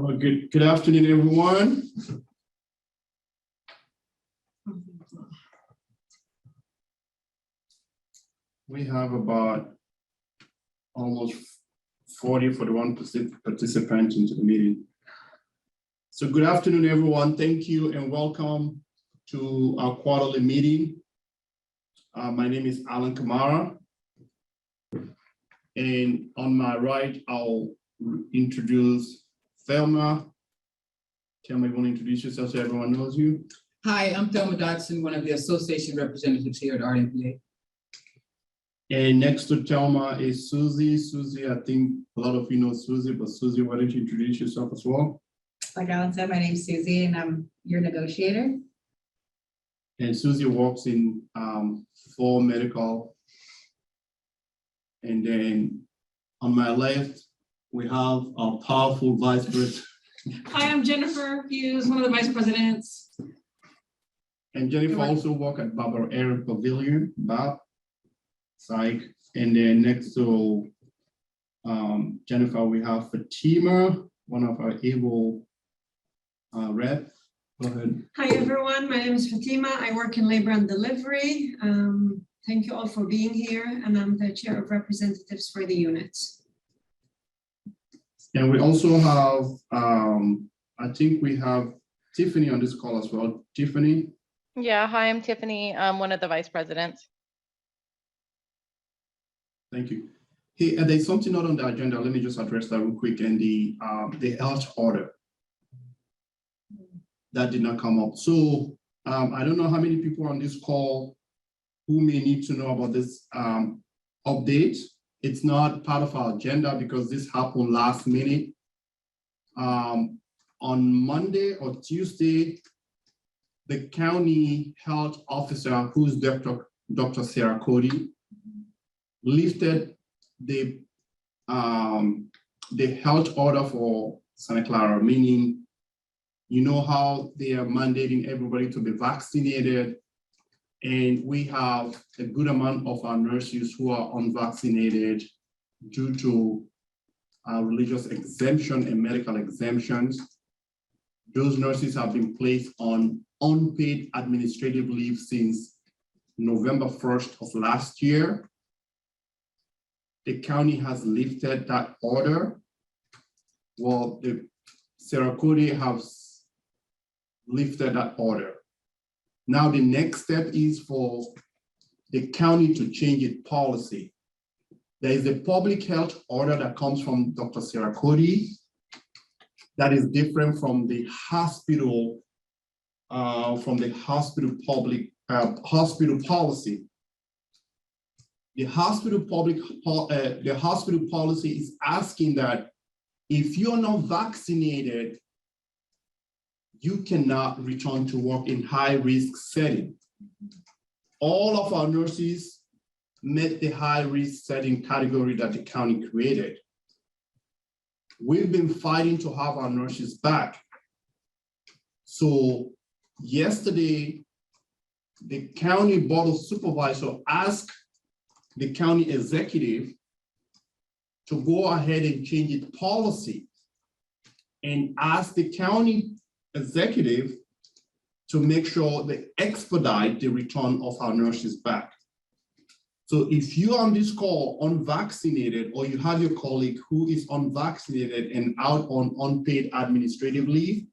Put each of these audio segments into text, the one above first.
Well, good afternoon, everyone. We have about almost 41 participants into the meeting. So good afternoon, everyone. Thank you and welcome to our quarterly meeting. My name is Alan Kamara. And on my right, I'll introduce Thelma. Thelma, you want to introduce yourself so everyone knows you? Hi, I'm Thelma Dodson, one of the association representatives here at RNPA. And next to Thelma is Susie. Susie, I think a lot of you know Susie, but Susie, why don't you introduce yourself as well? Like Alan said, my name's Susie and I'm your negotiator. And Susie works in for medical. And then on my left, we have our powerful vice president. Hi, I'm Jennifer Hughes, one of the vice presidents. And Jennifer also works at Barbara Aaron Pavilion, BAP, Psych. And then next to Jennifer, we have Fatima, one of our able rep. Go ahead. Hi, everyone. My name is Fatima. I work in labor and delivery. Thank you all for being here. And I'm the chair of representatives for the units. And we also have, I think we have Tiffany on this call as well. Tiffany? Yeah, hi, I'm Tiffany. I'm one of the vice presidents. Thank you. Hey, there's something not on the agenda. Let me just address that real quick. And the health order that did not come up. So I don't know how many people on this call who may need to know about this update. It's not part of our agenda because this happened last minute. On Monday or Tuesday, the county health officer, who's Dr. Sarah Cody, lifted the health order for Santa Clara, meaning, you know how they are mandating everybody to be vaccinated, and we have a good amount of our nurses who are unvaccinated due to religious exemption and medical exemptions. Those nurses have been placed on unpaid administrative leave since November 1st of last year. The county has lifted that order. Well, the Sarah Cody has lifted that order. Now the next step is for the county to change its policy. There is a public health order that comes from Dr. Sarah Cody that is different from the hospital, hospital policy. The hospital policy is asking that if you're not vaccinated, you cannot return to work in high-risk setting. All of our nurses met the high-risk setting category that the county created. We've been fighting to have our nurses back. So yesterday, the county board of supervisors asked the county executive to go ahead and change its policy and ask the county executive to make sure they expedite the return of our nurses back. So if you're on this call unvaccinated, or you have your colleague who is unvaccinated and out on unpaid administrative leave,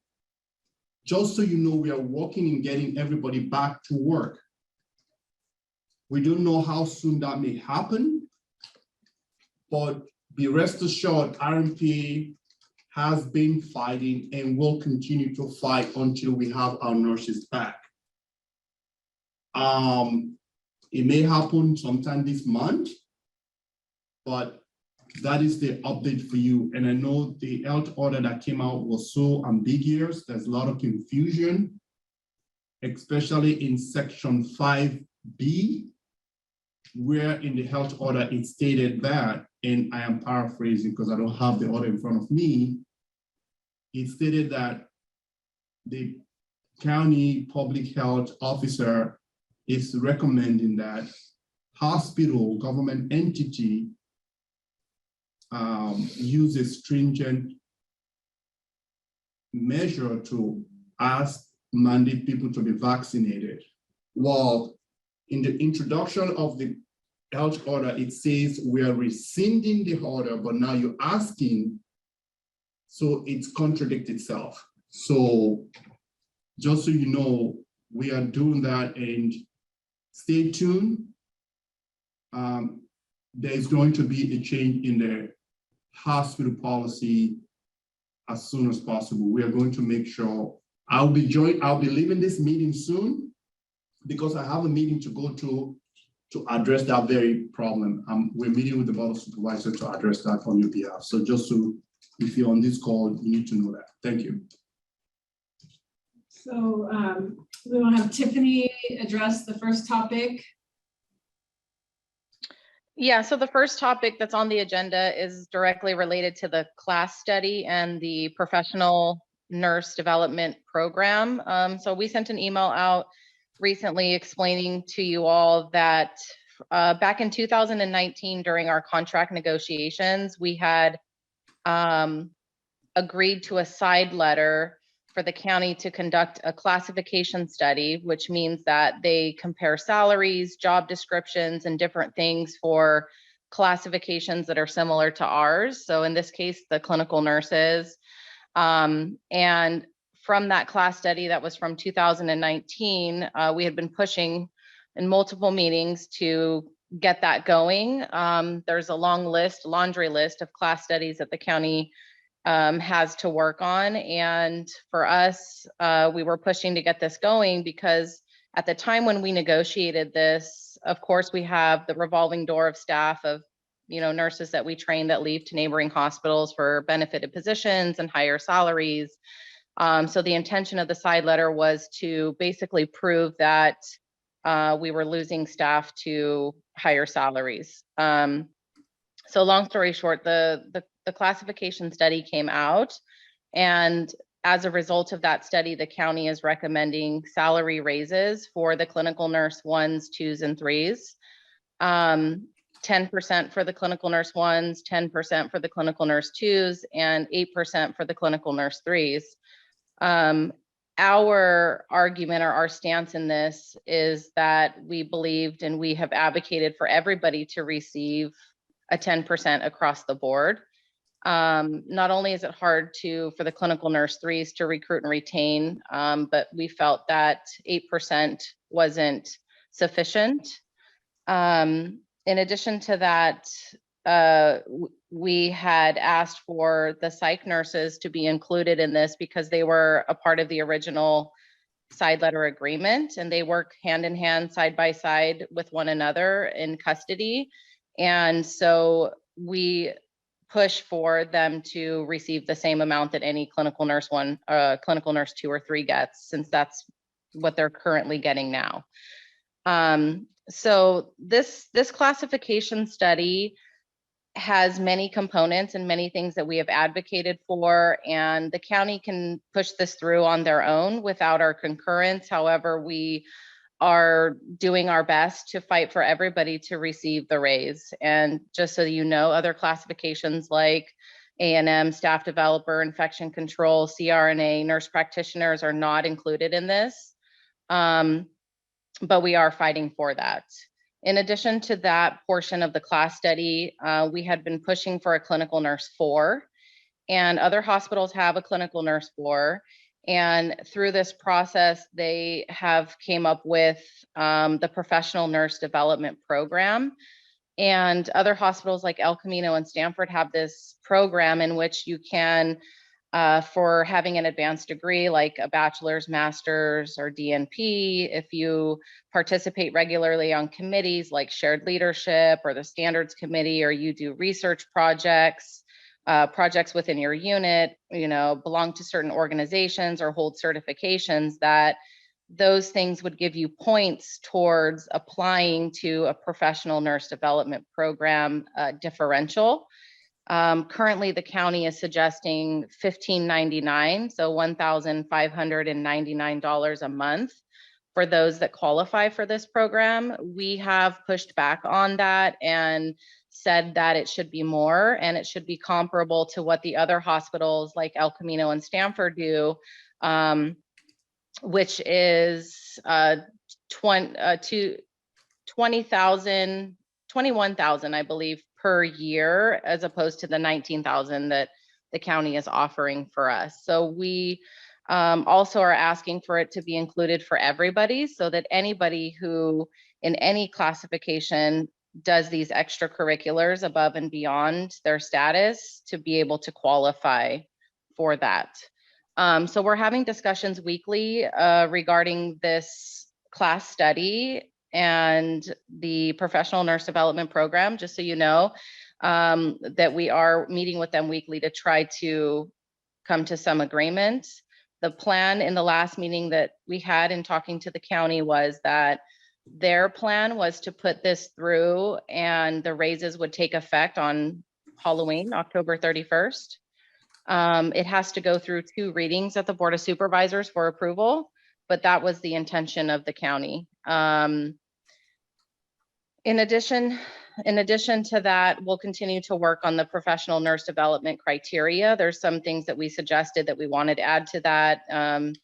just so you know, we are working in getting everybody back to work. We don't know how soon that may happen, but be rest assured, RMP has been fighting and will continue to fight until we have our nurses back. It may happen sometime this month, but that is the update for you. And I know the health order that came out was so ambiguous. There's a lot of confusion, especially in section 5B, where in the health order it stated that, and I am paraphrasing because I don't have the order in front of me, it stated that the county public health officer is recommending that hospital, government entity use a stringent measure to mandate people to be vaccinated. Well, in the introduction of the health order, it says we are rescinding the order, but now you're asking, so it's contradict itself. So just so you know, we are doing that, and stay tuned. There's going to be a change in the hospital policy as soon as possible. We are going to make sure I'll be leaving this meeting soon because I have a meeting to go to address that very problem. We're meeting with the Board of Supervisors to address that on your behalf. So just so, if you're on this call, you need to know that. Thank you. So we will have Tiffany address the first topic. Yeah, so the first topic that's on the agenda is directly related to the class study and the professional nurse development program. So we sent an email out recently explaining to you all that back in 2019, during our contract negotiations, we had agreed to a side letter for the county to conduct a classification study, which means that they compare salaries, job descriptions, and different things for classifications that are similar to ours. So in this case, the clinical nurses. And from that class study that was from 2019, we had been pushing in multiple meetings to get that going. There's a laundry list of class studies that the county has to work on. And for us, we were pushing to get this going because at the time when we negotiated this, of course, we have the revolving door of staff of, nurses that we train that leave to neighboring hospitals for benefited positions and higher salaries. So the intention of the side letter was to basically prove that we were losing staff to higher salaries. So long story short, the classification study came out, and as a result of that study, the county is recommending salary raises for the clinical nurse 1s, 2s, and 3s. 10% for the clinical nurse 1s, 10% for the clinical nurse 2s, and 8% for the clinical nurse 3s. Our argument or our stance in this is that we believed and we have advocated for everybody to receive a 10% across the board. Not only is it hard for the clinical nurse 3s to recruit and retain, but we felt that 8% wasn't sufficient. In addition to that, we had asked for the psych nurses to be included in this because they were a part of the original side letter agreement, and they work hand in hand, side by side with one another in custody. And so we push for them to receive the same amount that any clinical nurse 1, clinical nurse 2 or 3 gets, since that's what they're currently getting now. So this classification study has many components and many things that we have advocated for, and the county can push this through on their own without our concurrence. However, we are doing our best to fight for everybody to receive the raise. And just so you know, other classifications like A&M, staff developer, infection control, CRNA, nurse practitioners are not included in this. But we are fighting for that. In addition to that portion of the class study, we had been pushing for a clinical nurse 4, and other hospitals have a clinical nurse 4. And through this process, they have came up with the professional nurse development program. And other hospitals like El Camino and Stanford have this program in which you can, for having an advanced degree like a bachelor's, master's, or DNP, if you participate regularly on committees like shared leadership or the standards committee, or you do research projects, projects within your unit, belong to certain organizations or hold certifications, that those things would give you points towards applying to a professional nurse development program differential. Currently, the county is suggesting $1,599, so $1,599 a month for those that qualify for this program. We have pushed back on that and said that it should be more, and it should be comparable to what the other hospitals like El Camino and Stanford do, which is 21,000, I believe, per year, as opposed to the 19,000 that the county is offering for us. So we also are asking for it to be included for everybody, so that anybody who in any classification does these extracurriculars above and beyond their status to be able to qualify for that. So we're having discussions weekly regarding this class study and the professional nurse development program, just so you know, that we are meeting with them weekly to try to come to some agreement. The plan in the last meeting that we had in talking to the county was that their plan was to put this through and the raises would take effect on Halloween, October 31st. It has to go through 2 readings at the Board of Supervisors for approval, but that was the intention of the county. In addition to that, we'll continue to work on the professional nurse development criteria. There's some things that we suggested that we wanted to add to that and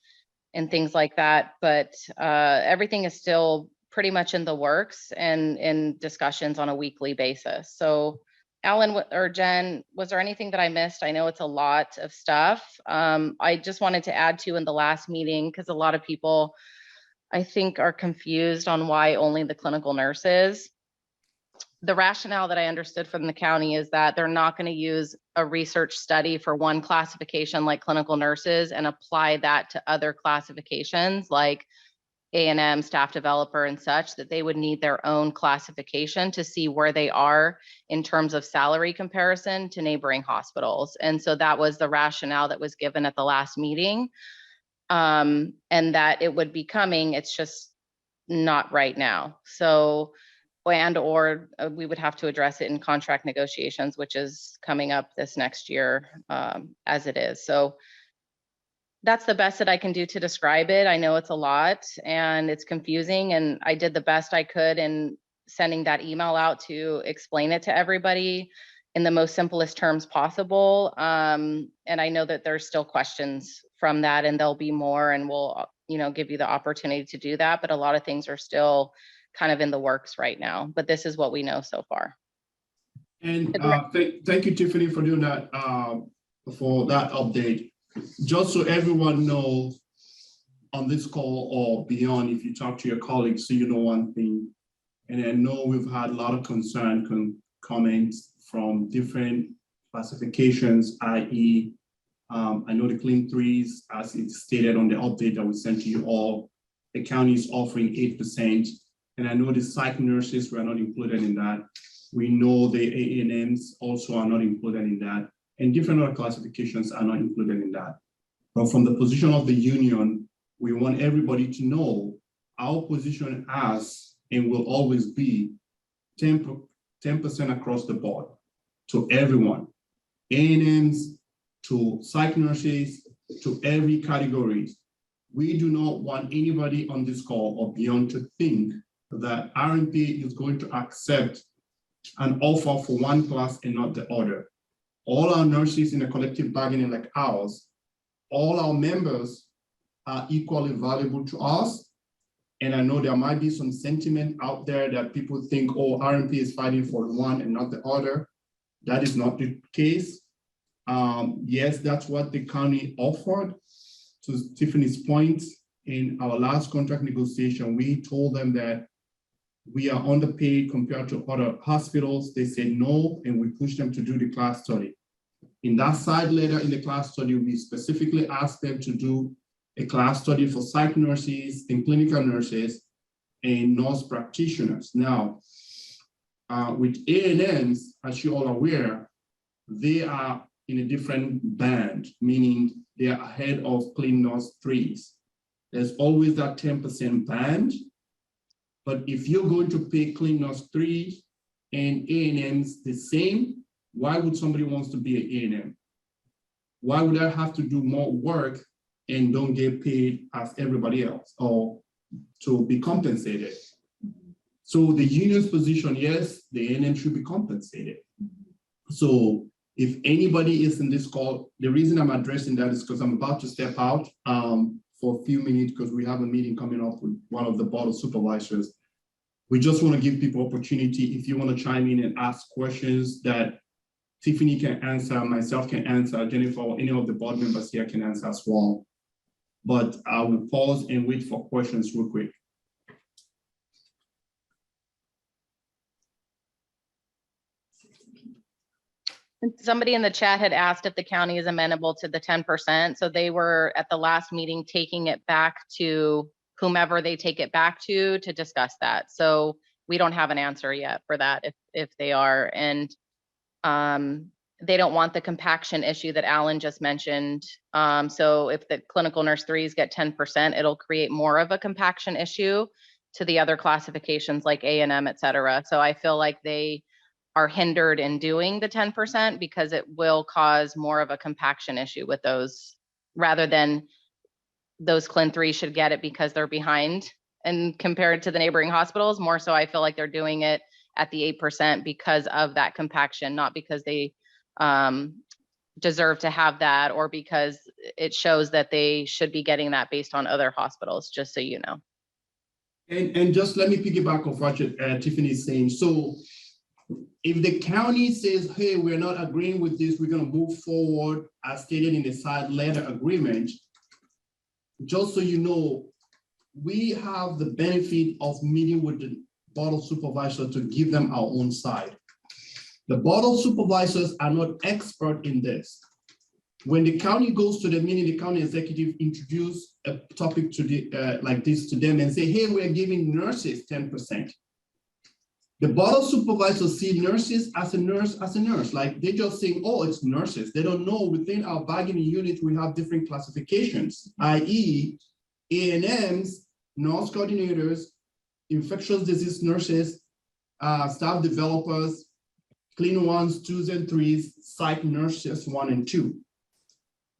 things like that, but everything is still pretty much in the works and in discussions on a weekly basis. So Alan or Jen, was there anything that I missed? I know it's a lot of stuff. I just wanted to add to in the last meeting, because a lot of people, I think, are confused on why only the clinical nurses. The rationale that I understood from the county is that they're not going to use a research study for one classification like clinical nurses and apply that to other classifications like A&M, staff developer and such, that they would need their own classification to see where they are in terms of salary comparison to neighboring hospitals. And so that was the rationale that was given at the last meeting, and that it would be coming, it's just not right now. So, or we would have to address it in contract negotiations, which is coming up this next year as it is. So that's the best that I can do to describe it. I know it's a lot and it's confusing, and I did the best I could in sending that email out to explain it to everybody in the most simplest terms possible. And I know that there's still questions from that, and there'll be more, and we'll, give you the opportunity to do that. But a lot of things are still kind of in the works right now, but this is what we know so far. And thank you, Tiffany, for doing that, for that update. Just so everyone knows on this call or beyond, if you talk to your colleagues, so you know one thing, and I know we've had a lot of concern, comments from different classifications, i.e., I know the clean threes, as it's stated on the update that we sent to you all, the county is offering 8%, and I know the psych nurses were not included in that. We know the A&Ms also are not included in that, and different other classifications are not included in that. But from the position of the union, we want everybody to know our position as and will always be 10% across the board to everyone, A&Ms, to psych nurses, to every category. We do not want anybody on this call or beyond to think that RMP is going to accept an offer for one class and not the other. All our nurses in a collective bargaining like ours, all our members are equally valuable to us. And I know there might be some sentiment out there that people think, oh, RMP is fighting for one and not the other. That is not the case. Yes, that's what the county offered. To Tiffany's point, in our last contract negotiation, we told them that we are underpaid compared to other hospitals. They said no, and we pushed them to do the class study. In that side letter in the class study, we specifically asked them to do a class study for psych nurses and clinical nurses and nurse practitioners. Now, with A&Ms, as you all are aware, they are in a different band, meaning they are ahead of clean nurse threes. There's always that 10% band. But if you're going to pay clean nurse threes and A&Ms the same, why would somebody wants to be an A&M? Why would I have to do more work and don't get paid as everybody else? Or to be compensated. So the union's position, yes, the A&M should be compensated. So if anybody is in this call, the reason I'm addressing that is because I'm about to step out for a few minutes because we have a meeting coming up with one of the board of supervisors. We just want to give people opportunity. If you want to chime in and ask questions that Tiffany can answer, myself can answer, Jennifer, or any of the board members here can answer as well. But I will pause and wait for questions real quick. Somebody in the chat had asked if the county is amenable to the 10%. So they were at the last meeting taking it back to whomever they take it back to discuss that. So we don't have an answer yet for that if they are. And they don't want the compaction issue that Alan just mentioned. So if the clinical nurse 3s get 10%, it'll create more of a compaction issue to the other classifications like A&M, et cetera. So I feel like they are hindered in doing the 10% because it will cause more of a compaction issue with those, rather than those Clin 3 should get it because they're behind and compared to the neighboring hospitals. More so I feel like they're doing it at the 8% because of that compaction, not because they deserve to have that or because it shows that they should be getting that based on other hospitals, just so you know. And just let me piggyback off what Tiffany is saying. So if the county says, hey, we're not agreeing with this, we're going to move forward as stated in the side letter agreement, just so you know, we have the benefit of meeting with the board of supervisors to give them our own side. The board of supervisors are not expert in this. When the county goes to the meeting, the county executive introduce a topic to the like this to them and say, hey, we're giving nurses 10%. The board of supervisors see nurses as a nurse, like they just saying, oh, it's nurses. They don't know within our bargaining unit, we have different classifications, i.e. A&Ms, nurse coordinators, infectious disease nurses, staff developers, clean 1s, 2s, and 3s, psych nurses 1 and 2.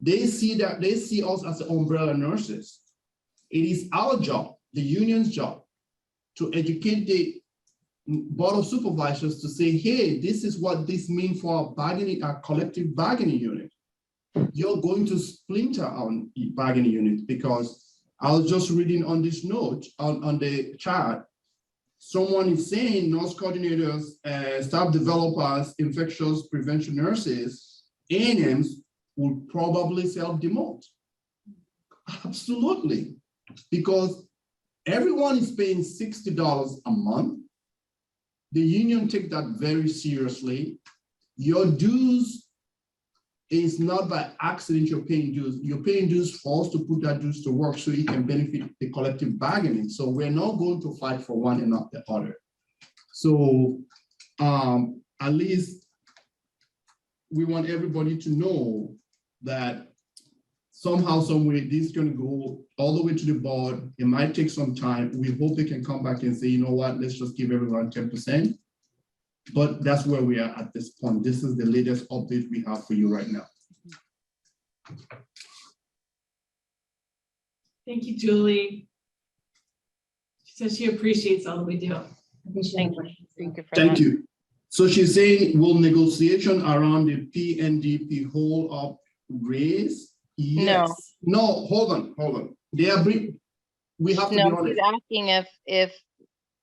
They see us as umbrella nurses. It is our job, the union's job, to educate the board of supervisors to say, hey, this is what this means for our collective bargaining unit. You're going to splinter our bargaining unit, because I was just reading on this note on the chat. Someone is saying nurse coordinators, staff developers, infectious prevention nurses, A&Ms would probably self-demote. Absolutely, because everyone is paying $60 a month. The union take that very seriously. Your dues is not by accident you're paying dues. You're paying dues for us to put that dues to work so you can benefit the collective bargaining. So we're not going to fight for one and not the other. So at least we want everybody to know that somehow, some way, this is going to go all the way to the board. It might take some time. We hope they can come back and say, you know what, let's just give everyone 10%. But that's where we are at this point. This is the latest update we have for you right now. Thank you, Julie. She says she appreciates all that we do. Thank you for Thank that. you. So she's saying, will negotiation around the PNDP hold up raise? Yes. No, hold on. We have to be No, honest. he's asking if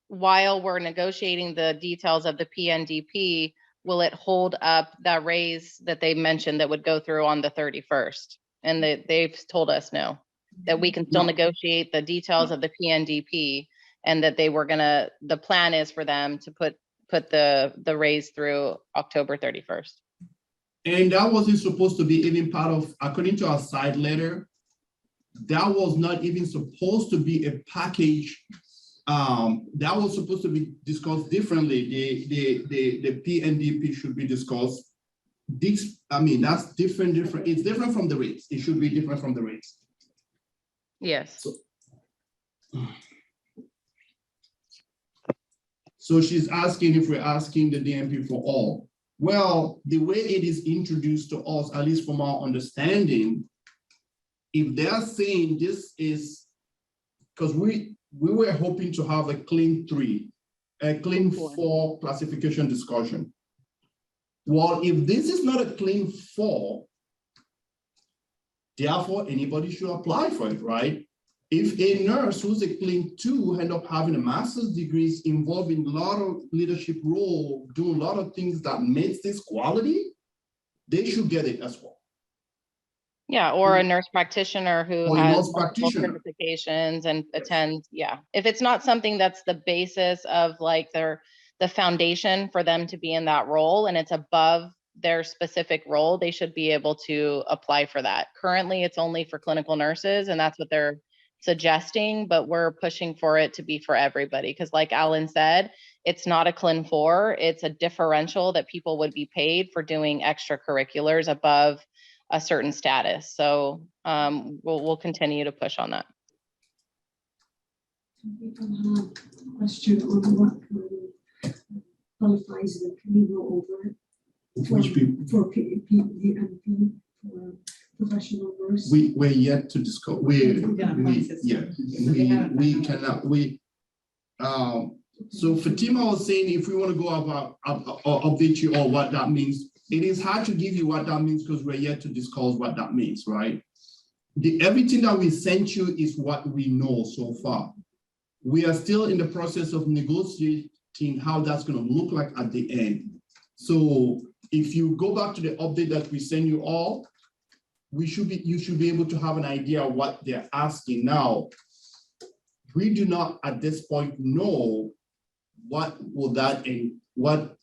while we're negotiating the details of the PNDP, will it hold up that raise that they mentioned that would go through on the 31st? And they've told us no, that we can still negotiate the details of the PNDP, and that they were the plan is for them to put the raise through October 31st. And that wasn't supposed to be even part of, according to our side letter, that was not even supposed to be a package. That was supposed to be discussed differently. The PNDP should be discussed. That's different. It's different from the rates. It should be different from the rates. Yes. So she's asking if we're asking the DMP for all. Well, the way it is introduced to us, at least from our understanding, if they're saying this is, because we were hoping to have a clean 3, a clean 4 classification discussion. Well, if this is not a clean 4, therefore anybody should apply for it, right? If a nurse who's a clean 2 end up having a master's degrees involved in a lot of leadership role, doing a lot of things that makes this quality, they should get it as well. Yeah, or a nurse practitioner who Or a has nurse multiple practitioner. certifications and attends, yeah. If it's not something that's the basis of like the foundation for them to be in that role and it's above their specific role, they should be able to apply for that. Currently, it's only for clinical nurses and that's what they're suggesting, but we're pushing for it to be for everybody. Because like Alan said, it's not a Clin 4, it's a differential that people would be paid for doing extracurriculars above a certain status. So we'll continue to push on that. People have a question on what qualifies the clinical over Which people, for PNDP, for professional nurse. we're yet to discuss, We're gonna process it. We haven't we done that. cannot, so Fatima was saying if we want to go about or update you on what that means, it is hard to give you what that means because we're yet to discuss what that means, right? Everything that we sent you is what we know so far. We are still in the process of negotiating how that's going to look like at the end. So if you go back to the update that we send you all, you should be able to have an idea of what they're asking now. We do not at this point know what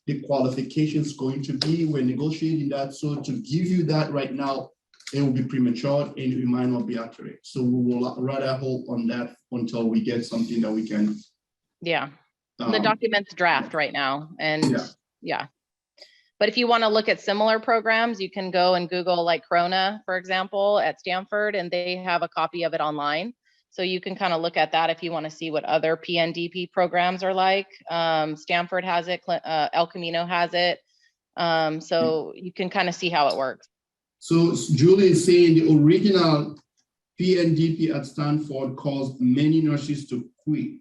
the qualification is going to be. We're negotiating that. So to give you that right now, it will be premature and it might not be accurate. So we will rather hold on that until we get something that we can. Yeah, the document's draft right now and yeah. But if you want to look at similar programs, you can go and Google like Corona, for example, at Stanford, and they have a copy of it online. So you can kind of look at that if you want to see what other PNDP programs are like. Stanford has it, El Camino has it. So you can kind of see how it works. So Julie is saying the original PNDP at Stanford caused many nurses to quit.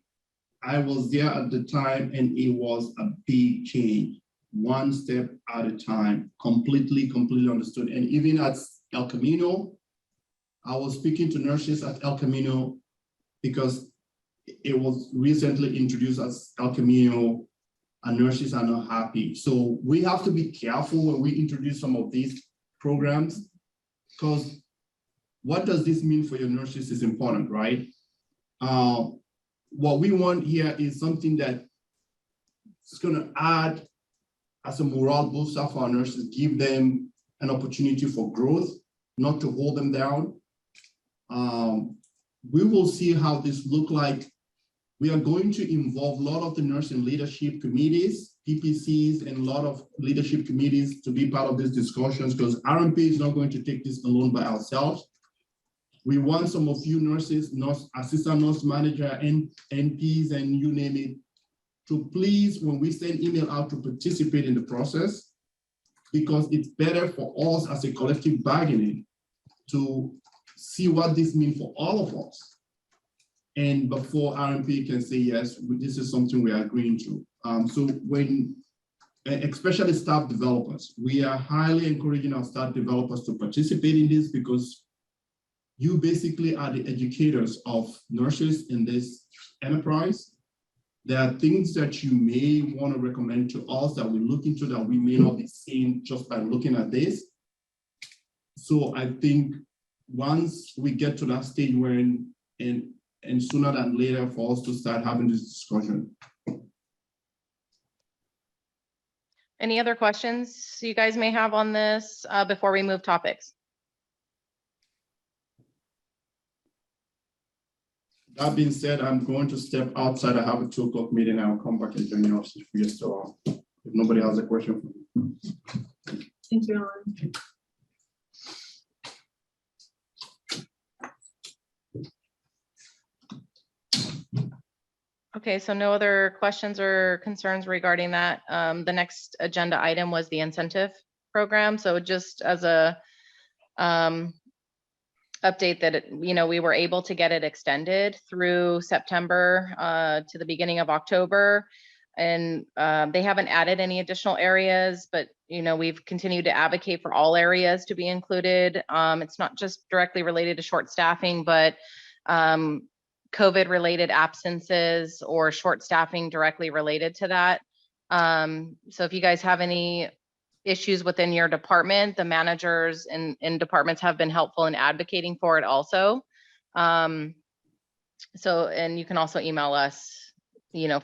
I was there at the time and it was a big change. One step at a time, completely understood. And even at El Camino, I was speaking to nurses at El Camino because it was recently introduced as El Camino and nurses are not happy. So we have to be careful when we introduce some of these programs because what does this mean for your nurses is important, right? What we want here is something that is going to add as a morale booster for our nurses, give them an opportunity for growth, not to hold them down. We will see how this look like. We are going to involve a lot of the nursing leadership committees, PPCs, and a lot of leadership committees to be part of these discussions because RMP is not going to take this alone by ourselves. We want some of you nurses, assistant nurse manager, NPs, and you name it, to please, when we send email out, to participate in the process because it's better for us as a collective bargaining to see what this means for all of us. And before RMP can say, yes, this is something we are agreeing to. So when, especially staff developers, we are highly encouraging our staff developers to participate in this because you basically are the educators of nurses in this enterprise. There are things that you may want to recommend to us that we look into that we may not be seeing just by looking at this. So I think once we get to that stage where and sooner than later for us to start having this discussion. Any other questions you guys may have on this before we move topics? That being said, I'm going to step outside. I have a 2 o'clock meeting. I'll come back and join you if we are still on. If nobody has a question for me. Thank you, Alan. Okay, so no other questions or concerns regarding that. The next agenda item was the incentive program. So just as a update that, we were able to get it extended through September to the beginning of October. And they haven't added any additional areas, but we've continued to advocate for all areas to be included. It's not just directly related to short staffing, but COVID related absences or short staffing directly related to that. So if you guys have any issues within your department, the managers in departments have been helpful in advocating for it also. And you can also email us,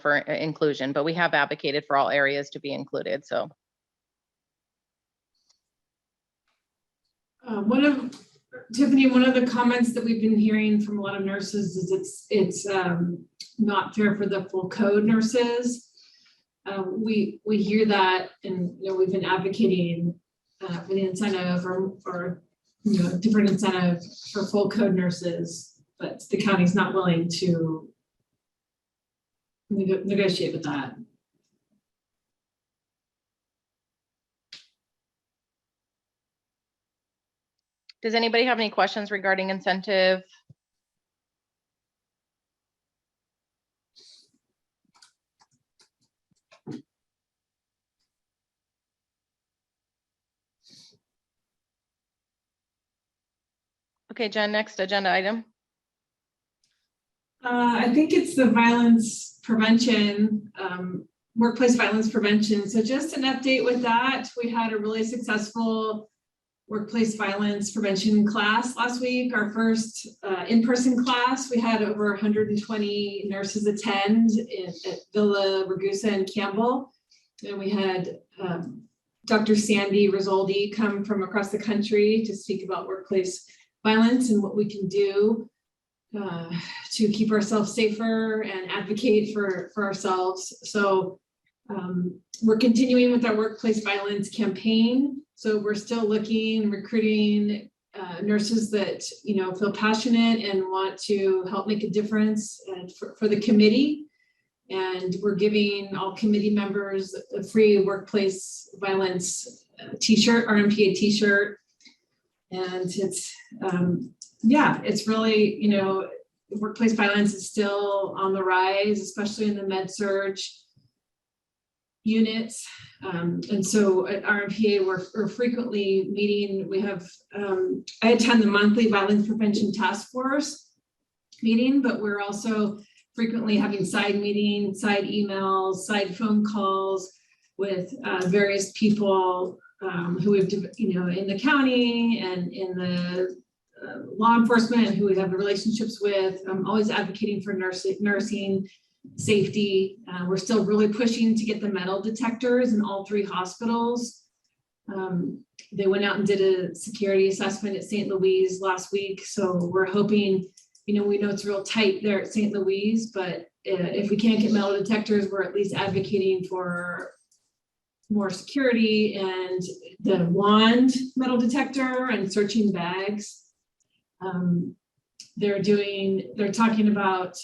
for inclusion, but we have advocated for all areas to be included, so. Tiffany, one of the comments that we've been hearing from a lot of nurses is it's not fair for the full code nurses. We hear that, and we've been advocating for the incentive or different incentive for full code nurses, but the county's not willing to negotiate with that. Does anybody have any questions regarding incentive? Okay, Jen, next agenda item. I think it's the violence prevention, workplace violence prevention. So just an update with that. We had a really successful workplace violence prevention class last week, our first in-person class. We had over 120 nurses attend at Villa Ragusa and Campbell. And we had Dr. Sandy Risoldi come from across the country to speak about workplace violence and what we can do to keep ourselves safer and advocate for ourselves. So we're continuing with our workplace violence campaign. So we're still recruiting nurses that feel passionate and want to help make a difference for the committee. And we're giving all committee members a free workplace violence t-shirt, RMPA t-shirt. And it's it's really, workplace violence is still on the rise, especially in the med-surg units. And so at RMPA, we're frequently meeting. We have, I attend the monthly violence prevention task force meeting, but we're also frequently having side meetings, side emails, side phone calls with various people who have, in the county and in the law enforcement who we have relationships with. I'm always advocating for nursing safety. We're still really pushing to get the metal detectors in all 3 hospitals. They went out and did a security assessment at St. Louis last week. So we're hoping, we know it's real tight there at St. Louis, but if we can't get metal detectors, we're at least advocating for more security and the wand metal detector and searching bags. They're talking about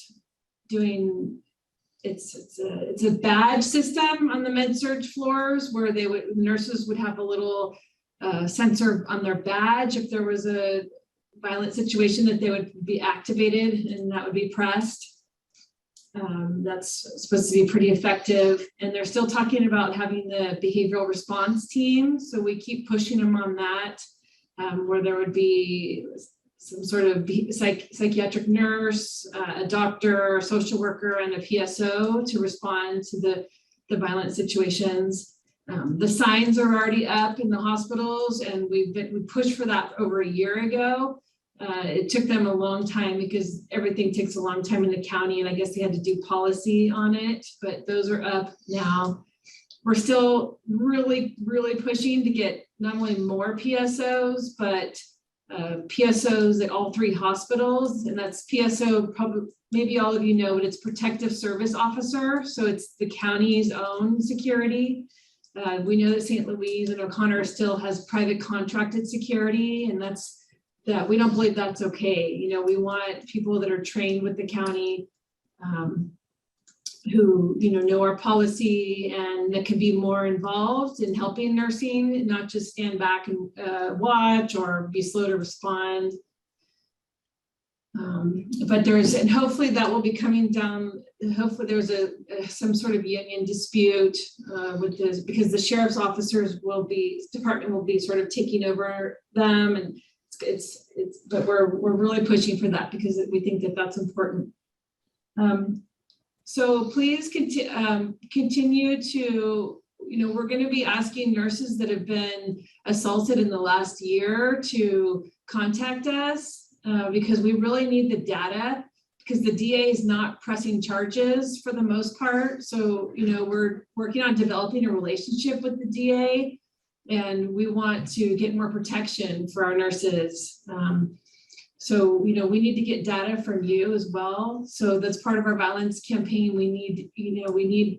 doing, it's a badge system on the med-surg floors where nurses would have a little sensor on their badge if there was a violent situation that they would be activated and that would be pressed. That's supposed to be pretty effective. And they're still talking about having the behavioral response team. So we keep pushing them on that, where there would be some sort of psychiatric nurse, a doctor, social worker, and a PSO to respond to the violent situations. The signs are already up in the hospitals, and we pushed for that over a year ago. It took them a long time because everything takes a long time in the county, and I guess they had to do policy on it, but those are up now. We're still really, really pushing to get not only more PSOs, but PSOs at all 3 hospitals. And that's PSO, probably, maybe all of you know, but it's Protective Service Officer. So it's the county's own security. We know that St. Louis and O'Connor still has private contracted security, and we don't believe that's okay. We want people that are trained with the county, who know our policy and that can be more involved in helping nursing, not just stand back and watch or be slow to respond. But and hopefully that will be coming down. Hopefully there's some sort of union dispute with this, because the sheriff's department will be sort of taking over them, and but we're really pushing for that because we think that that's important. So please continue to, we're going to be asking nurses that have been assaulted in the last year to contact us. Because we really need the data, because the DA is not pressing charges for the most part. So, we're working on developing a relationship with the DA, and we want to get more protection for our nurses. So, we need to get data from you as well. So that's part of our violence campaign. We need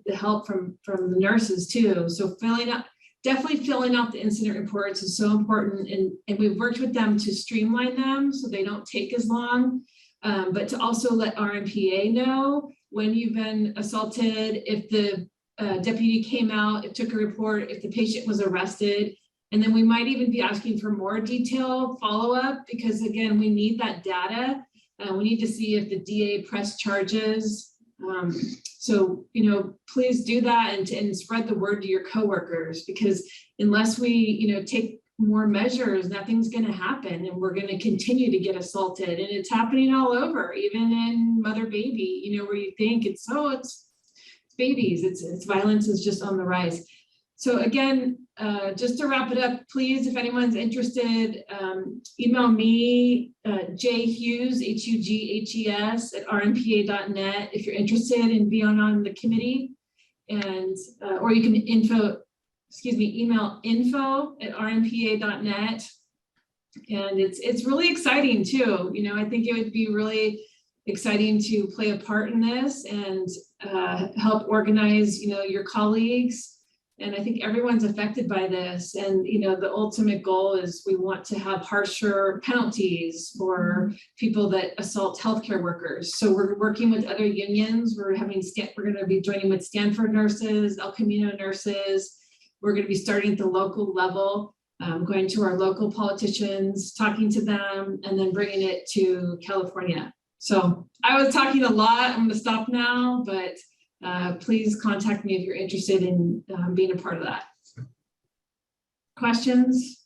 the help from the nurses too. So definitely filling out the incident reports is so important, and we've worked with them to streamline them so they don't take as long, but to also let RMPA know when you've been assaulted, if the deputy came out, took a report, if the patient was arrested, and then we might even be asking for more detailed follow-up, because again, we need that data. We need to see if the DA pressed charges. So, please do that and spread the word to your coworkers, because unless we, take more measures, nothing's going to happen, and we're going to continue to get assaulted, and it's happening all over, even in mother baby, where you think it's babies, it's violence is just on the rise. So again, just to wrap it up, please, if anyone's interested, email me, jhughes, HUGHES @rmpa.net if you're interested in being on the committee, and or you can email info@rmpa.net. And it's really exciting too. I think it would be really exciting to play a part in this and help organize, your colleagues. And I think everyone's affected by this. And, the ultimate goal is we want to have harsher penalties for people that assault healthcare workers. So we're working with other unions. We're going to be joining with Stanford nurses, El Camino nurses. We're going to be starting at the local level, going to our local politicians, talking to them, and then bringing it to California. So I was talking a lot. I'm going to stop now, but please contact me if you're interested in being a part of that. Questions?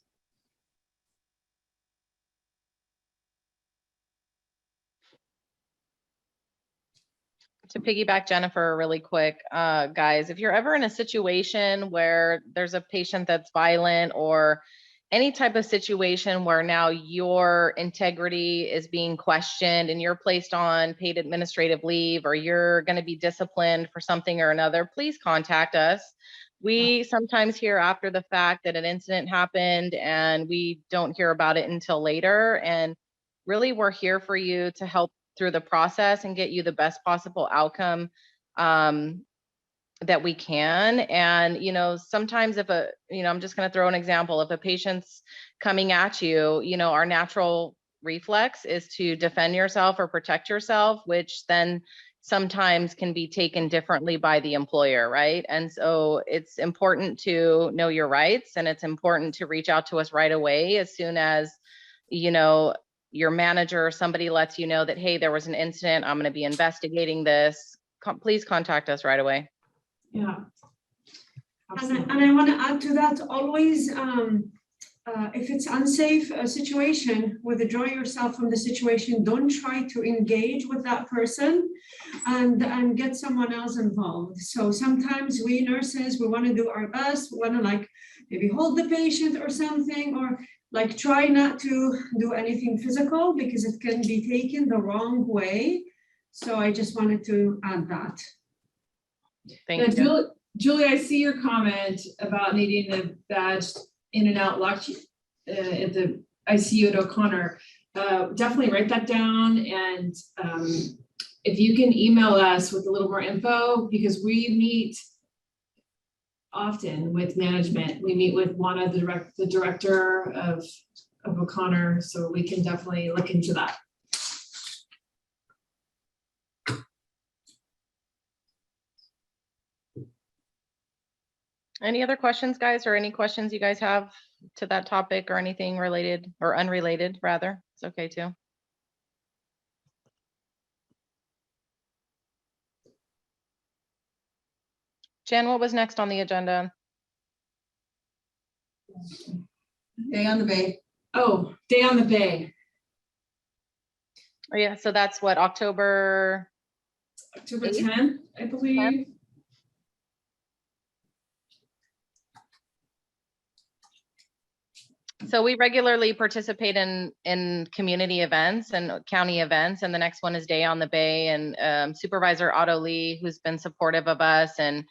To piggyback Jennifer really quick, guys, if you're ever in a situation where there's a patient that's violent, or any type of situation where now your integrity is being questioned and you're placed on paid administrative leave, or you're going to be disciplined for something or another, please contact us. We sometimes hear after the fact that an incident happened and we don't hear about it until later. And really, we're here for you to help through the process and get you the best possible outcome that we can. And, sometimes if I'm just going to throw an example. If a patient's coming at you, our natural reflex is to defend yourself or protect yourself, which then sometimes can be taken differently by the employer, right? And so it's important to know your rights, and it's important to reach out to us right away as soon as, your manager or somebody lets you know that, hey, there was an incident, I'm going to be investigating this. Please contact us right away. Yeah. And I want to add to that, always, if it's unsafe situation, withdraw yourself from the situation. Don't try to engage with that person and get someone else involved. So sometimes we nurses, we want to do our best. We want to maybe hold the patient or something, or try not to do anything physical, because it can be taken the wrong way. So I just wanted to add that. Thank you. Julie, I see your comment about needing the badge in and out lock at the ICU at O'Connor. Definitely write that down. And if you can email us with a little more info, because we meet often with management. We meet with Juana, the director of O'Connor, so we can definitely look into that. Any other questions, guys, or any questions you guys have to that topic, or anything related or unrelated, rather? It's okay too. Jen, what was next on the agenda? Day on the Bay. Oh, Day on the Bay, Oh yeah, so that's what, October? October 8th? 10th, I believe. So we regularly participate in community events and county events, and the next one is Day on the Bay, and Supervisor Otto Lee, who's been supportive of us, and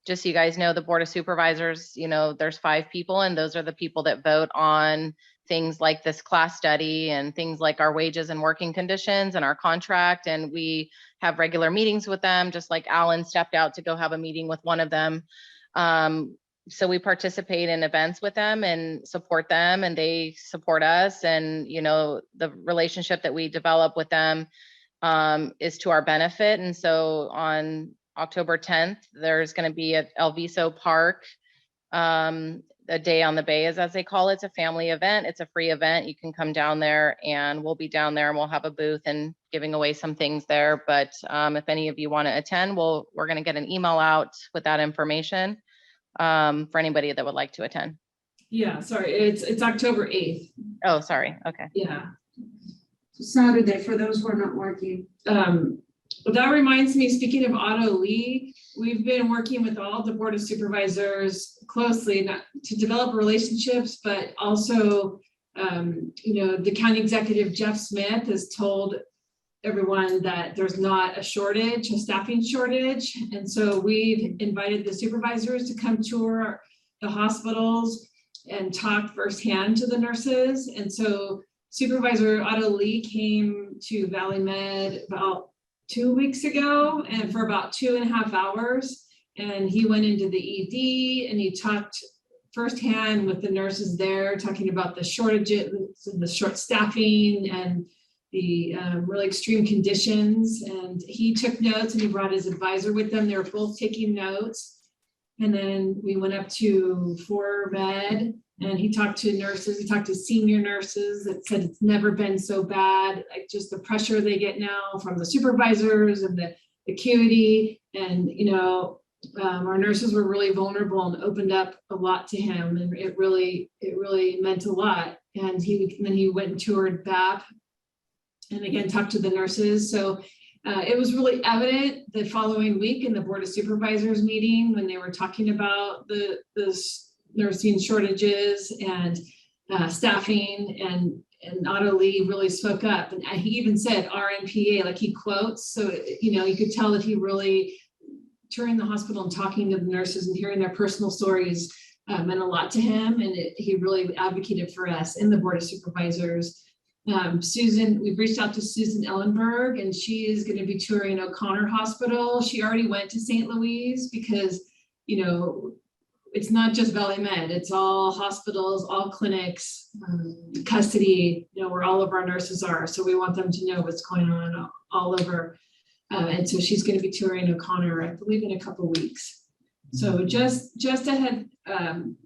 just so you guys know, the Board of Supervisors, you know, there's 5 people, and those are the people that vote on things like this class study and things like our wages and working conditions and our contract, and we have regular meetings with them, just like Alan stepped out to go have a meeting with one of them. So we participate in events with them and support them, and they support us, and you know, the relationship that we develop with them is to our benefit. And so on October 10th, there's going to be at El Viso Park, a Day on the Bay, as they call it. It's a family event. It's a free event. You can come down there, and we'll be down there, and we'll have a booth and giving away some things there. But if any of you want to attend, we're going to get an email out with that information for anybody that would like to attend. Yeah, sorry, it's October 8th. Oh, sorry. Okay. Yeah. Saturday for those who are not working. But that reminds me, speaking of Otto Lee, we've been working with all the Board of Supervisors closely not to develop relationships, but also, you know, the county executive, Jeff Smith, has told everyone that there's not a shortage, a staffing shortage. And so we've invited the supervisors to come tour the hospitals and talk firsthand to the nurses. And so Supervisor Otto Lee came to Valley Med about 2 weeks ago, and for about 2.5 hours. And he went into the ED and he talked firsthand with the nurses there, talking about the shortages, the short staffing, and the really extreme conditions. And he took notes, and he brought his advisor with them. They were both taking notes. And then we went up to 4 Med, and he talked to nurses. He talked to senior nurses that said it's never been so bad, like just the pressure they get now from the supervisors and the acuity. And, you know, our nurses were really vulnerable and opened up a lot to him. And it really meant a lot. And then he went and toured BAP and again, talked to the nurses. So it was really evident the following week in the Board of Supervisors meeting when they were talking about the nursing shortages and staffing, and Otto Lee really spoke up, and he even said RNPA, like he quotes. So, you know, you could tell that he really, touring the hospital and talking to the nurses and hearing their personal stories meant a lot to him. And he really advocated for us in the Board of Supervisors. Susan, we've reached out to Susan Ellenberg, and she is going to be touring O'Connor Hospital. She already went to St. Louis because, you know, it's not just Valley Med, it's all hospitals, all clinics, custody, you know, where all of our nurses are. So we want them to know what's going on all over. And so she's going to be touring O'Connor, I believe, in a couple of weeks. So just ahead,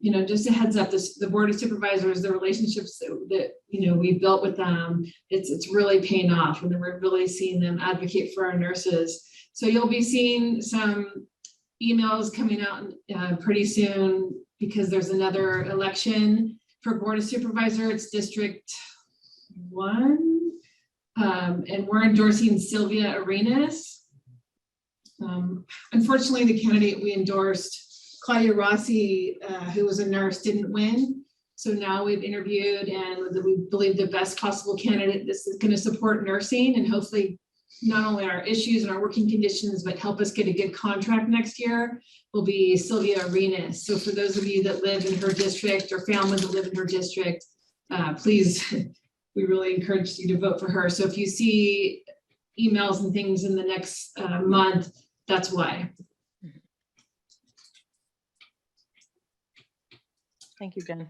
you know, just a heads up, the Board of Supervisors, the relationships that you know, we built with them, it's really paying off, and then we're really seeing them advocate for our nurses. So you'll be seeing some emails coming out pretty soon, because there's another election for Board of Supervisor. It's District 1, and we're endorsing Sylvia Arenas. Unfortunately, the candidate we endorsed, Claudia Rossi, who was a nurse, didn't win. So now we've interviewed, and we believe the best possible candidate, this is going to support nursing and hopefully not only our issues and our working conditions, but help us get a good contract next year, will be Sylvia Arenas. So for those of you that live in her district or families that live in her district, please, we really encourage you to vote for her. So if you see emails and things in the next month, that's why. Thank you, Jen.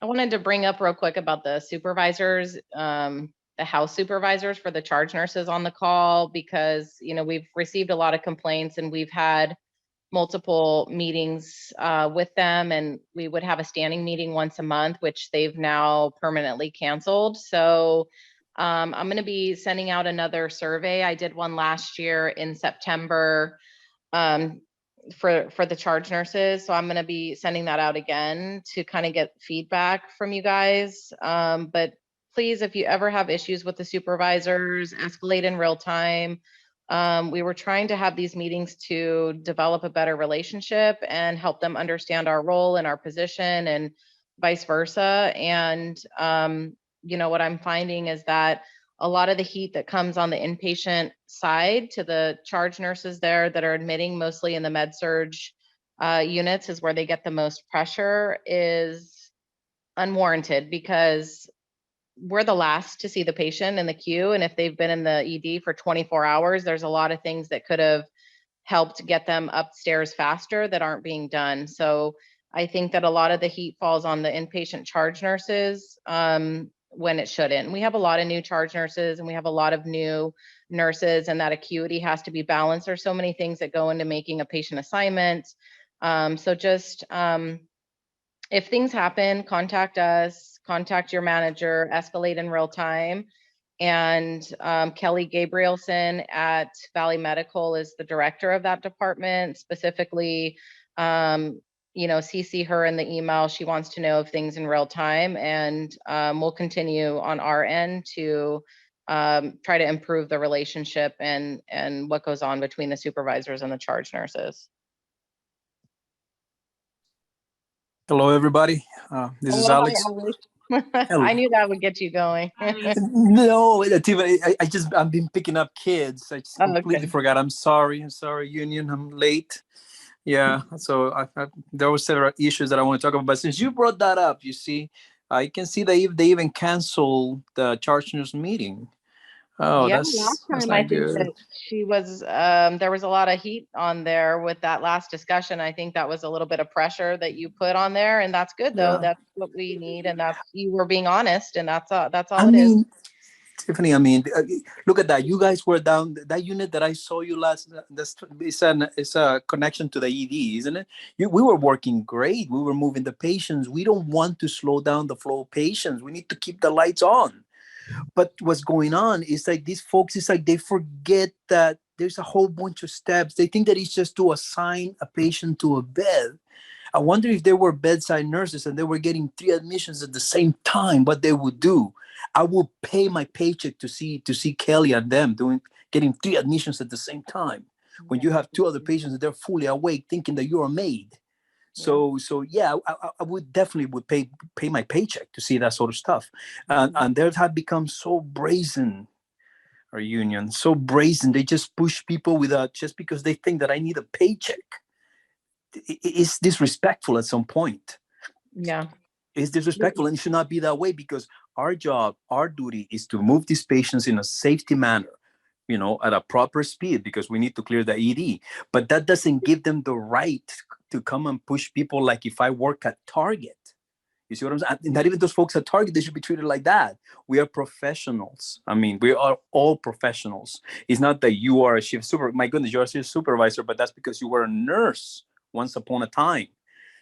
I wanted to bring up real quick about the supervisors, the house supervisors for the charge nurses on the call, because, you know, we've received a lot of complaints, and we've had multiple meetings with them, and we would have a standing meeting once a month, which they've now permanently canceled. So I'm going to be sending out another survey. I did one last year in September. for the charge nurses. So I'm going to be sending that out again to kind of get feedback from you guys. But please, if you ever have issues with the supervisors, escalate in real time. We were trying to have these meetings to develop a better relationship and help them understand our role and our position and vice versa. And, you know, what I'm finding is that a lot of the heat that comes on the inpatient side to the charge nurses there that are admitting mostly in the med surge units is where they get the most pressure is unwarranted because we're the last to see the patient in the queue. And if they've been in the ED for 24 hours, there's a lot of things that could have helped get them upstairs faster that aren't being done. So I think that a lot of the heat falls on the inpatient charge nurses when it shouldn't. We have a lot of new charge nurses and we have a lot of new nurses, and that acuity has to be balanced. There's so many things that go into making a patient assignment. So just if things happen, contact us, contact your manager, escalate in real time. And Kelly Gabrielson at Valley Medical is the director of that department. Specifically, you know, CC her in the email. She wants to know of things in real time, and we'll continue on our end to try to improve the relationship and what goes on between the supervisors and the charge nurses. Hello, everybody. This is Alex. I knew that would get you going. No, Tiffany, I've been picking up kids. I just Oh, completely okay. forgot. I'm sorry, Union. I'm late. Yeah, so there were several issues that I want to talk about. But since you brought that up, you see, I can see that they even canceled the charge nurse meeting. Oh, Yeah, that's last time not I think good. that she was, there was a lot of heat on there with that last discussion. I think that was a little bit of pressure that you put on there, and that's good though. Yeah. That's what we need, and that's, you were being honest, and that's all I it is. mean, Tiffany, look at that. You guys were down that unit that I saw you last. It's a connection to the ED, isn't it? We were working great. We were moving the patients. We don't want to slow down the flow of patients. We need to keep the lights on. But what's going on is like these folks, it's like they forget that there's a whole bunch of steps. They think that it's just to assign a patient to a bed. I wonder if there were bedside nurses and they were getting 3 admissions at the same time, what they would do. I would pay my paycheck to see Kelly and them getting 3 admissions at the same time. When you have 2 other patients that they're fully awake, thinking that you're a maid. So yeah, I would definitely pay my paycheck to see that sort of stuff. And they have become so brazen, our union, so brazen. They just push people without, just because they think that I need a paycheck. It's disrespectful at some point. Yeah. It's disrespectful, and it should not be that way, because our job, our duty is to move these patients in a safety manner, you know, at a proper speed, because we need to clear the ED. But that doesn't give them the right to come and push people like if I work at Target. You see what I'm saying? Not even those folks at Target, they should be treated like that. We are professionals. I mean, we are all professionals. It's not that you are a shift super. My goodness, you're a shift supervisor, but that's because you were a nurse once upon a time.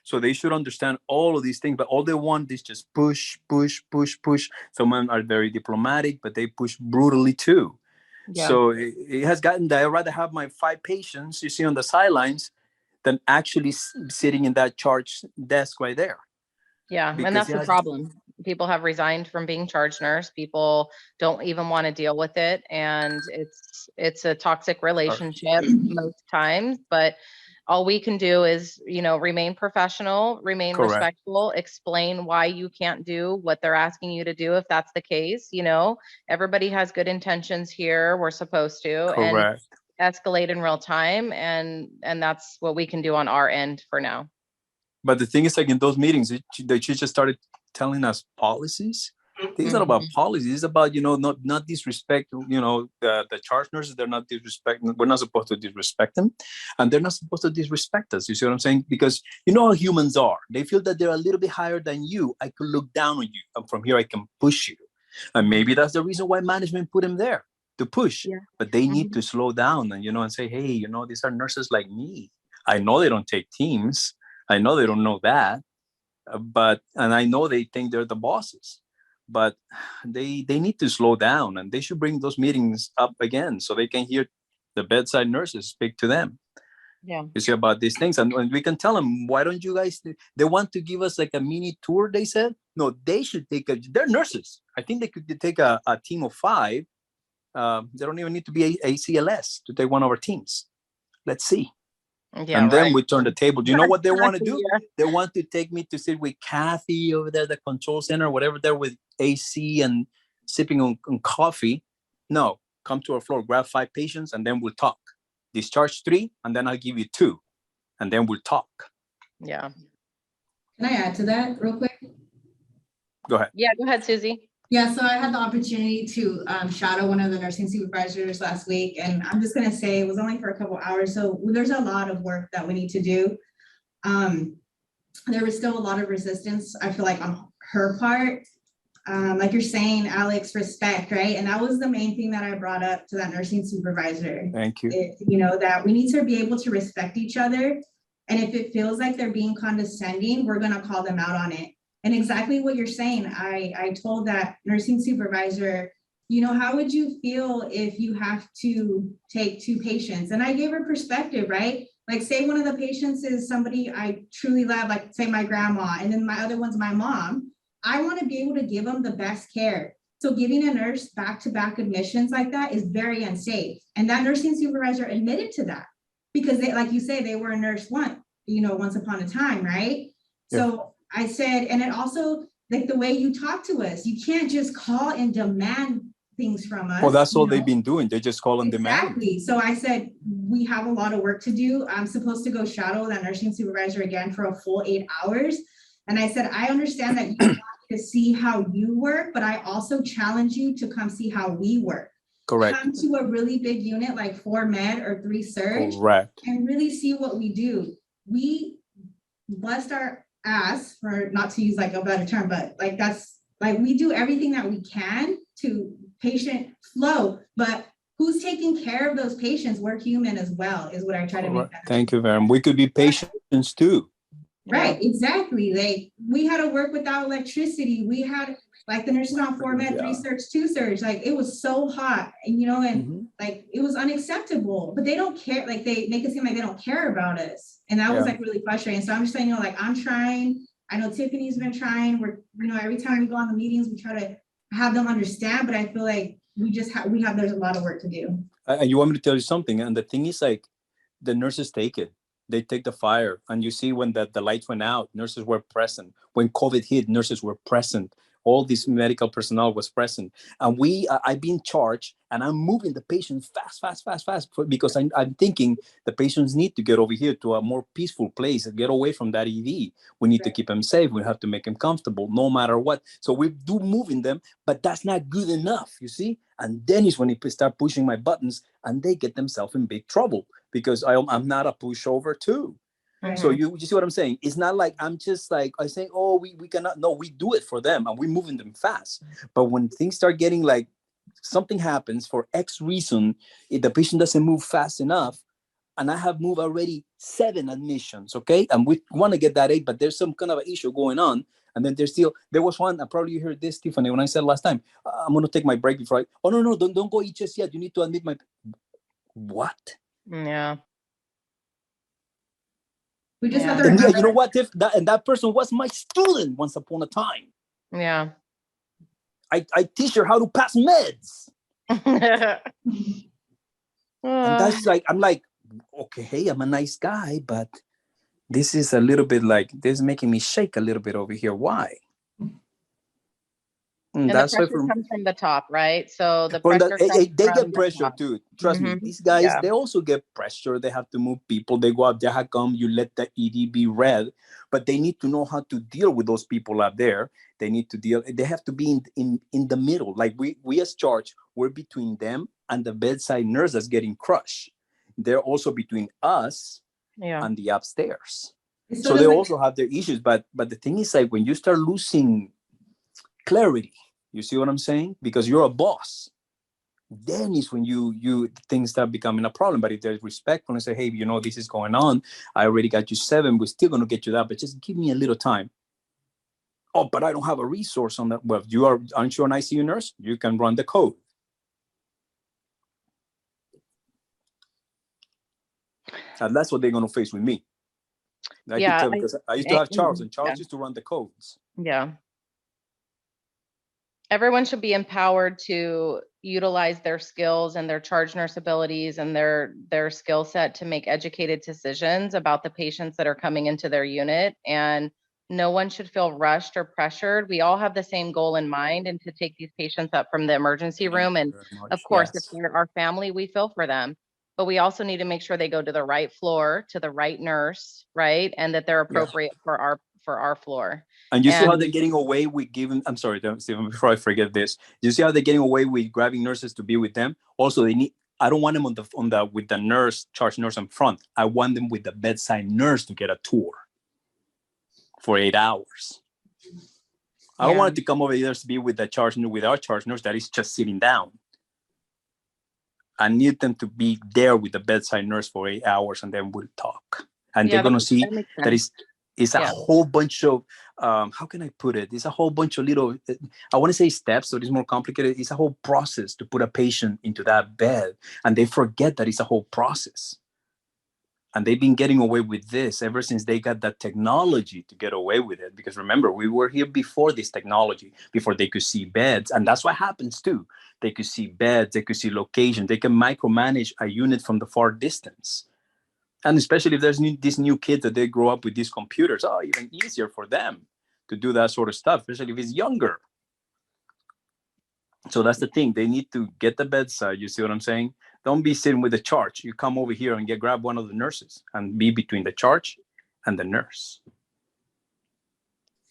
So they should understand all of these things, but all they want is just push, push, push, push. Some of them are very diplomatic, but they push brutally too. Yeah. So it has gotten that I'd rather have my 5 patients you see on the sidelines than actually sitting in that charge desk right there. Yeah, because, and that's the problem. People have resigned from being charge nurse. People don't even want to deal with it, and it's a toxic relationship most times. But all we can do is, you know, remain professional, remain respectful, explain why you can't do what they're asking you to do if that's the case. You know, everybody has good intentions here. We're supposed to, and escalate in real time, and that's what we can do on our end for now. But the thing is, like in those meetings, they just started telling us policies. It's not about policies. It's about, you know, not disrespect, you know, the charge nurses. They're not disrespecting. We're not supposed to disrespect them. And they're not supposed to disrespect us. You see what I'm saying? Because you know how humans are. They feel that they're a little bit higher than you. I could look down on you. And from here, I can push you. And maybe that's the reason why management put them there, to push. Yeah. But they need to slow down and, you know, and say, hey, you know, these are nurses like me. I know they don't take teams. I know they don't know that, and I know they think they're the bosses, but they need to slow down, and they should bring those meetings up again so they can hear the bedside nurses speak to them. Yeah. You see about these things, and we can tell them, why don't you guys? They want to give us like a mini tour. They said no, they should take they're nurses. I think they could take a team of 5. They don't even need to be ACLS to take one of our teams. Let's see. Yeah, And then right. we turn the table. Do you know what they want to do? Yeah. They want to take me to sit with Kathy over there, the control center, whatever, there with AC and sipping on coffee. No, come to our floor, grab 5 patients, and then we'll talk. Discharge 3, and then I'll give you 2, and then we'll talk. Yeah. Can I add to that real quick? Go ahead. Yeah, go ahead, Susie. Yeah, so I had the opportunity to shadow one of the nursing supervisors last week, and I'm just gonna say it was only for a couple hours. So there's a lot of work that we need to do. There was still a lot of resistance, I feel like, on her part. Like you're saying, Alex, respect, right? And that was the main thing that I brought up to that nursing supervisor. Thank you. That we need to be able to respect each other. And if it feels like they're being condescending, we're gonna call them out on it. And exactly what you're saying, I told that nursing supervisor, how would you feel if you have to take 2 patients? And I gave her perspective, right? Like, say one of the patients is somebody I truly love, like say my grandma, and then my other one's my mom. I want to be able to give them the best care. So giving a nurse back-to-back admissions like that is very unsafe. And that nursing supervisor admitted to that because they, like you say, they were a nurse once upon a time, right? Yeah. So I said, and it also, like the way you talk to us, you can't just call and demand things from us. Well, that's all they've been doing. They just call and demand. Exactly. So I said, we have a lot of work to do. I'm supposed to go shadow that nursing supervisor again for a full 8 hours. And I said, I understand that you want to see how you work, but I also challenge you to come see how we work. Correct. Come to a really big unit like 4 med or 3 surge. Correct. And really see what we do. We bust our ass, for not to use like a better term, but like that's like we do everything that we can to patient flow, but who's taking care of those patients? We're human as well, is what I try to make that. Thank you very much. We could be patients too. Right, exactly. Like we had to work without electricity. We had like the nurses on 4 med, 3 surge, 2 surge. Like it was so hot, and like it was unacceptable. But they don't care. Like they make it seem like they don't care about us, and that was like really frustrating. So I'm just saying, like I'm trying. I know Tiffany's been trying. We're, every time we go on the meetings, we try to have them understand. But I feel like there's a lot of work to do. And you want me to tell you something? And the thing is, like the nurses take it. They take the fire, and you see when the lights went out, nurses were present. When COVID hit, nurses were present. All this medical personnel was present, and I've been charged, and I'm moving the patients fast, because I'm thinking the patients need to get over here to a more peaceful place and get away from that ED. We need to keep them safe. We have to make them comfortable, no matter what. So we do moving them, but that's not good enough, you see. And then is when they start pushing my buttons, and they get themselves in big trouble because I'm not a pushover too. So you see what I'm saying? It's not like I'm just like I say, oh, we cannot. No, we do it for them and we're moving them fast. But when things start getting like something happens for X reason, if the patient doesn't move fast enough, and I have moved already 7 admissions, okay? And we want to get that 8, but there's some kind of an issue going on. And then there was one, probably you heard this, Tiffany, when I said last time, I'm going to take my break before no, don't go eat just yet. You need to admit what? Yeah. We just have to And remember. you know what? That person was my student once upon a time. Yeah. I teach her how to pass meds. And that's like, I'm like, okay, hey, I'm a nice guy, but this is a little bit like, this is making me shake a little bit over here. Why? And that's the pressure comes from the top, right? So the well, pressure they comes get from the pressure top. too. Trust me, these guys, Yeah. they also get pressure. They have to move people. They go out there, how come you let the ED be red? But they need to know how to deal with those people out there. They need to they have to be in the middle. Like we as charge, we're between them and the bedside nurse that's getting crushed. They're also between us and the upstairs. So they also have their issues. But the thing is, like, when you start losing clarity, you see what I'm saying? Because you're a boss. Then is when you things start becoming a problem. But if there's respect, when I say, hey, this is going on, I already got you 7, we're still going to get you that, but just give me a little time. Oh, but I don't have a resource on that. Well, aren't you an ICU nurse? You can run the code. And that's what they're going to face with me. I can Yeah, tell because I used to have Charles, and Charles yeah. used to run the codes. Yeah. Everyone should be empowered to utilize their skills and their charge nurse abilities and their skill set to make educated decisions about the patients that are coming into their unit. And no one should feel rushed or pressured. We all have the same goal in mind, and to take these patients up from the emergency room. And of course, if they're our family, we feel for them. But we also need to make sure they go to the right floor, to the right nurse, right? And that they're appropriate for our floor. And you see how they're getting away with giving, I'm sorry, Stephen, before I forget this, you see how they're getting away with grabbing nurses to be with them? Also, they need, I don't want them with the nurse, charge nurse in front. I want them with the bedside nurse to get a tour for 8 hours. I don't want it to come over here to be with our charge nurse that is just sitting down. I need them to be there with the bedside nurse for 8 hours, and then we'll talk. And they're going to see that it's a whole bunch of, how can I put it? It's a whole bunch of little, I want to say steps, so it's more complicated. It's a whole process to put a patient into that bed. And they forget that it's a whole process. And they've been getting away with this ever since they got that technology to get away with it. Because remember, we were here before this technology, before they could see beds. And that's what happens too. They could see beds, they could see location, they can micromanage a unit from the far distance. And especially if there's these new kids that they grow up with these computers, even easier for them to do that sort of stuff, especially if it's younger. So that's the thing. They need to get the bedside. You see what I'm saying? Don't be sitting with the charge. You come over here and grab one of the nurses and be between the charge and the nurse.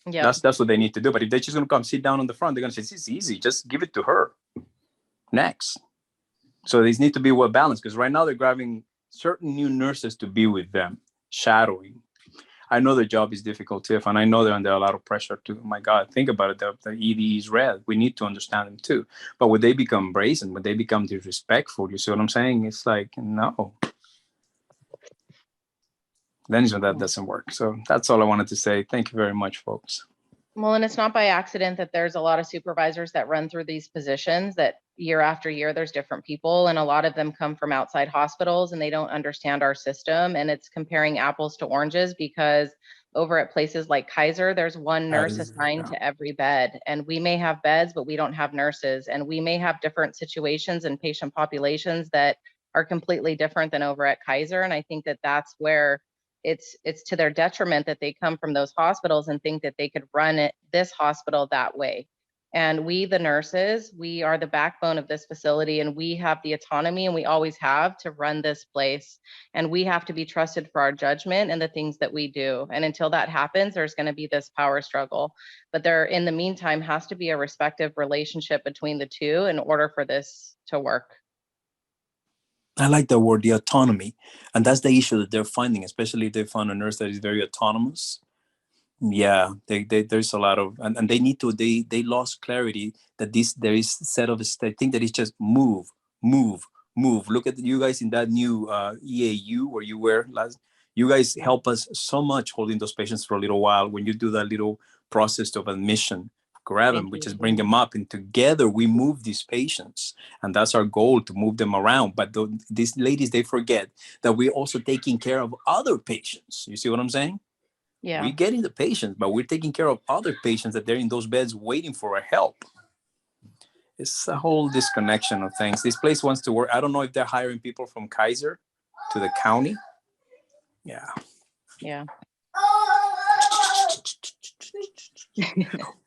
Yeah, that's what they need to do. But if they're just going to come sit down on the front, they're going to say, it's easy. Just give it to her. Next. So these need to be well balanced, because right now they're grabbing certain new nurses to be with them, shadowing. I know the job is difficult, Tiff, and I know they're under a lot of pressure too. Oh my God, think about it. The ED is red. We need to understand them too. But when they become brazen, when they become disrespectful, you see what I'm saying? It's like, no. Then that doesn't work. So that's all I wanted to say. Thank you very much, folks. Well, and it's not by accident that there's a lot of supervisors that run through these positions, that year after year, there's different people, and a lot of them come from outside hospitals and they don't understand our system. And it's comparing apples to oranges, because over at places like Kaiser, there's one nurse assigned to every bed, and we may have beds, but we don't have nurses, and we may have different situations and patient populations that are completely different than over at Kaiser. And I think that that's where it's to their detriment that they come from those hospitals and think that they could run this hospital that way. And we, the nurses, we are the backbone of this facility, and we have the autonomy, and we always have, to run this place. And we have to be trusted for our judgment and the things that we do. And until that happens, there's going to be this power struggle. But there, in the meantime, has to be a respective relationship between the two in order for this to work. I like that word, the autonomy. And that's the issue that they're finding, especially if they found a nurse that is very autonomous. Yeah, there's a lot of, and they need to, they lost clarity that there is a set of, I think that it's just move. Look at you guys in that new EAU where you were last. You guys help us so much holding those patients for a little while. When you do that little process of admission, grab them, we just bring them up, and together we move these patients. And that's our goal, to move them around. But these ladies, they forget that we're also taking care of other patients. You see what I'm saying? Yeah. We're getting the patients, but we're taking care of other patients that they're in those beds waiting for our help. It's a whole disconnection of things. This place wants to work. I don't know if they're hiring people from Kaiser to the county. Yeah. Yeah.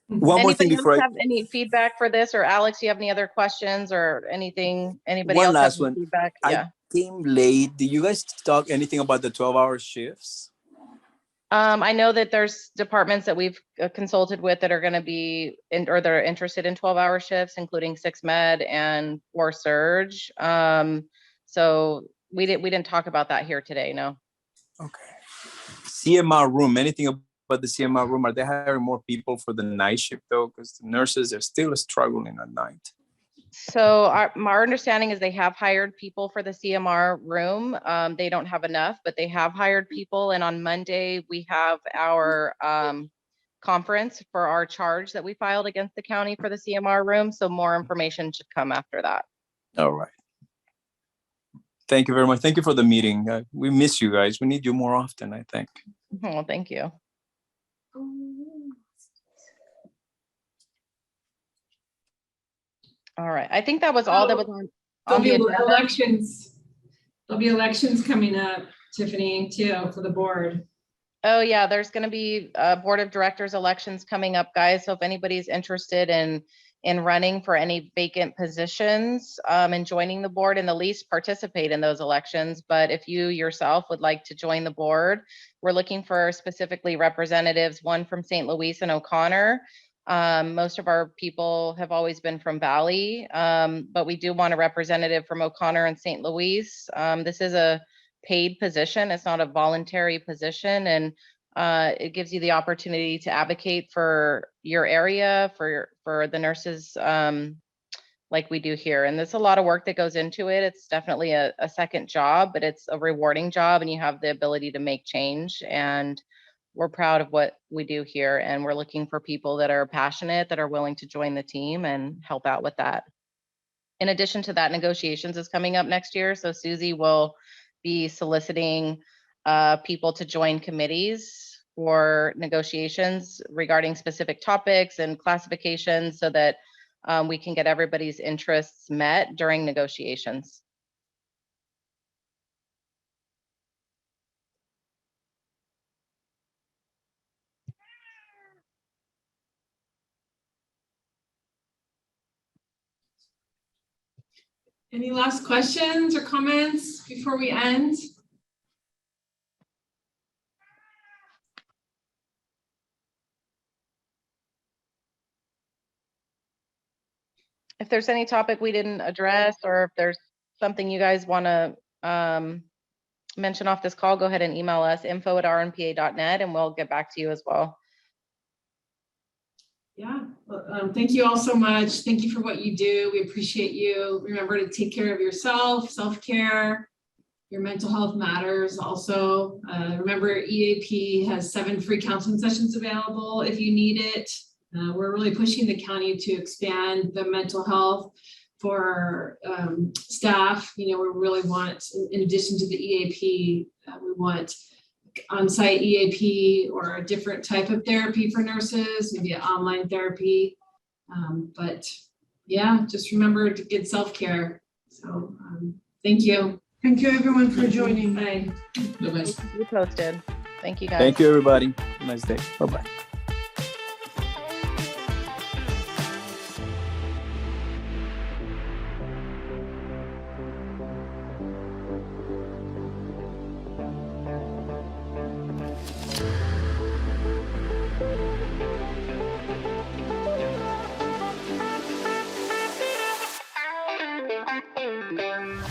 One more thing before have any feedback for this, or Alex, do you have any other questions or anything? Anybody one else last have any one. Feedback? I came late. Did you guys talk anything about the 12-hour shifts? I know that there's departments that we've consulted with that are going to be or they're interested in 12-hour shifts, including 6 Med and 4 Surge. So we didn't talk about that here today. No. Okay. CMR Room. Anything about the CMR Room? Are they hiring more people for the night shift though? Because the nurses are still struggling at night. So our understanding is they have hired people for the CMR Room. They don't have enough, but they have hired people. And on Monday, we have our conference for our charge that we filed against the county for the CMR Room. So more information should come after that. All right. Thank you very much. Thank you for the meeting. We miss you guys. We need you more often, I think. Well, thank you. All right, I think that was all that was on There'll the be agenda. elections. There'll be elections coming up, Tiffany, too, for the board. Oh, yeah, there's going to be board of directors elections coming up, guys. So if anybody's interested in running for any vacant positions and joining the board, and the least participate in those elections. But if you yourself would like to join the board, we're looking for specifically representatives, one from St. Louis and O'Connor. Most of our people have always been from Valley, but we do want a representative from O'Connor and St. Louis. This is a paid position. It's not a voluntary position, and it gives you the opportunity to advocate for your area, for the nurses, like we do here. And there's a lot of work that goes into it. It's definitely a second job, but it's a rewarding job, and you have the ability to make change. And we're proud of what we do here, and we're looking for people that are passionate, that are willing to join the team and help out with that. In addition to that, negotiations is coming up next year. So Susie will be soliciting people to join committees for negotiations regarding specific topics and classifications, so that we can get everybody's interests met during negotiations. Any last questions or comments before we end? If there's any topic we didn't address, or if there's something you guys want to mention off this call, go ahead and email us, info@rnpa.net, and we'll get back to you as well. Yeah, thank you all so much. Thank you for what you do. We appreciate you. Remember to take care of yourself, self-care. Your mental health matters also. Remember, EAP has 7 free counseling sessions available if you need it. We're really pushing the county to expand the mental health for staff. You know, we really want, in addition to the EAP, we want on-site EAP or a different type of therapy for nurses, maybe an online therapy. But yeah, just remember to get self-care. So thank you. Thank you everyone for joining. Bye. Bye-bye. You posted. Thank you, guys. Thank you, everybody. Have a nice day. Bye-bye. Thank you.